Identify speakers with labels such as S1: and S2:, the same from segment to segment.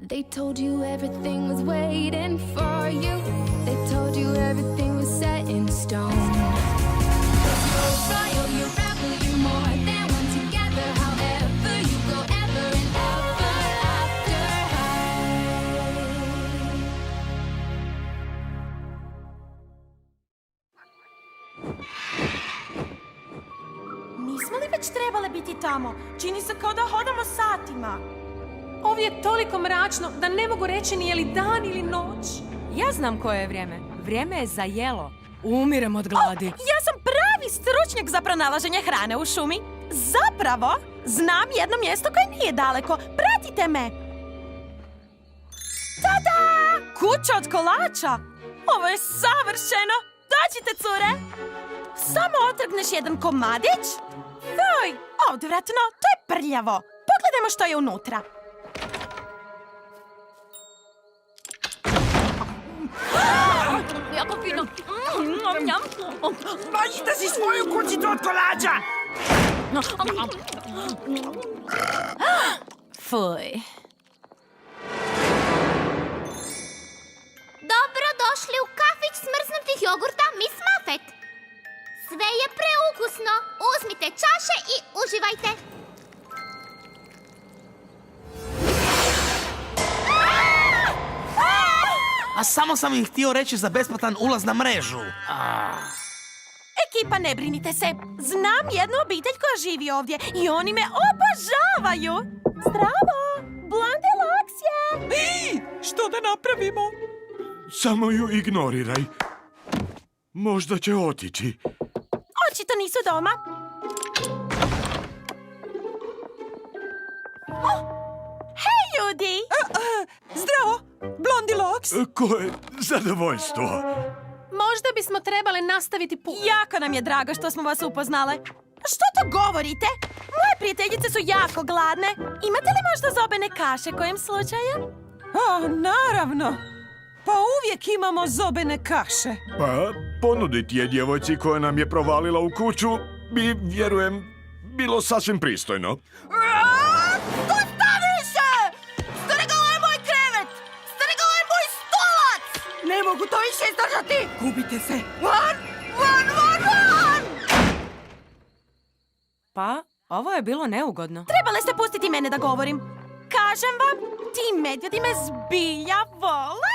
S1: They told you everything was waiting for you. They told you everything was set in stone. You're royal, you're rebel, you're more than one together. However you go, ever and ever after high.
S2: Nismo li već trebale biti tamo? Čini se kao da hodamo satima.
S3: Ovdje je toliko mračno da ne mogu reći ni je li dan ili noć.
S4: Ja znam koje je vrijeme. Vrijeme je za jelo. Umirem od gladi.
S2: Ja sam pravi stručnjak za pronalaženje hrane u šumi. Zapravo, znam jedno mjesto koje nije daleko. Pratite me! Tada! Kuća od kolača! Ovo je savršeno! Dođite, cure! Samo otrgneš jedan komadić. Oj, odvratno, to je prljavo. Pogledajmo što je unutra.
S4: Jako fino.
S5: Nađite si svoju kućicu od kolača!
S2: Fuj.
S6: Dobro došli u kafić smrznutih jogurta Miss Muffet. Sve je preukusno. Uzmite čaše i uživajte.
S5: A samo sam im htio reći za besplatan ulaz na mrežu.
S2: Ekipa, ne brinite se. Znam jednu obitelj koja živi ovdje i oni me obožavaju. Zdravo! Blonde Loksje!
S7: Što da napravimo? Samo ju ignoriraj. Možda će otići.
S2: Očito nisu doma. Hej, ljudi!
S3: Zdravo, Blondi Loks.
S7: Koje zadovoljstvo.
S3: Možda bismo trebale nastaviti put.
S2: Jako nam je drago što smo vas upoznale. Što to govorite? Moje prijateljice su jako gladne. Imate li možda zobene kaše kojim slučajem?
S3: Naravno. Pa uvijek imamo zobene kaše.
S7: Pa, ponuditi je djevojci koja nam je provalila u kuću bi, vjerujem, bilo sasvim pristojno.
S2: Stani se! Strgalo je moj krevet! Strgalo je moj stolac! Ne mogu to više izdržati!
S3: Gubite se.
S2: Van!
S4: Pa, ovo je bilo neugodno.
S2: Trebale ste pustiti mene da govorim. Kažem vam, ti medvjedi me zbilja vole.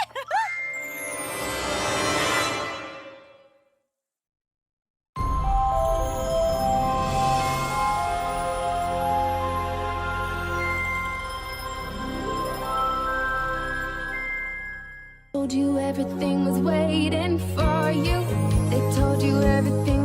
S1: Told you everything was waiting for you. They told you everything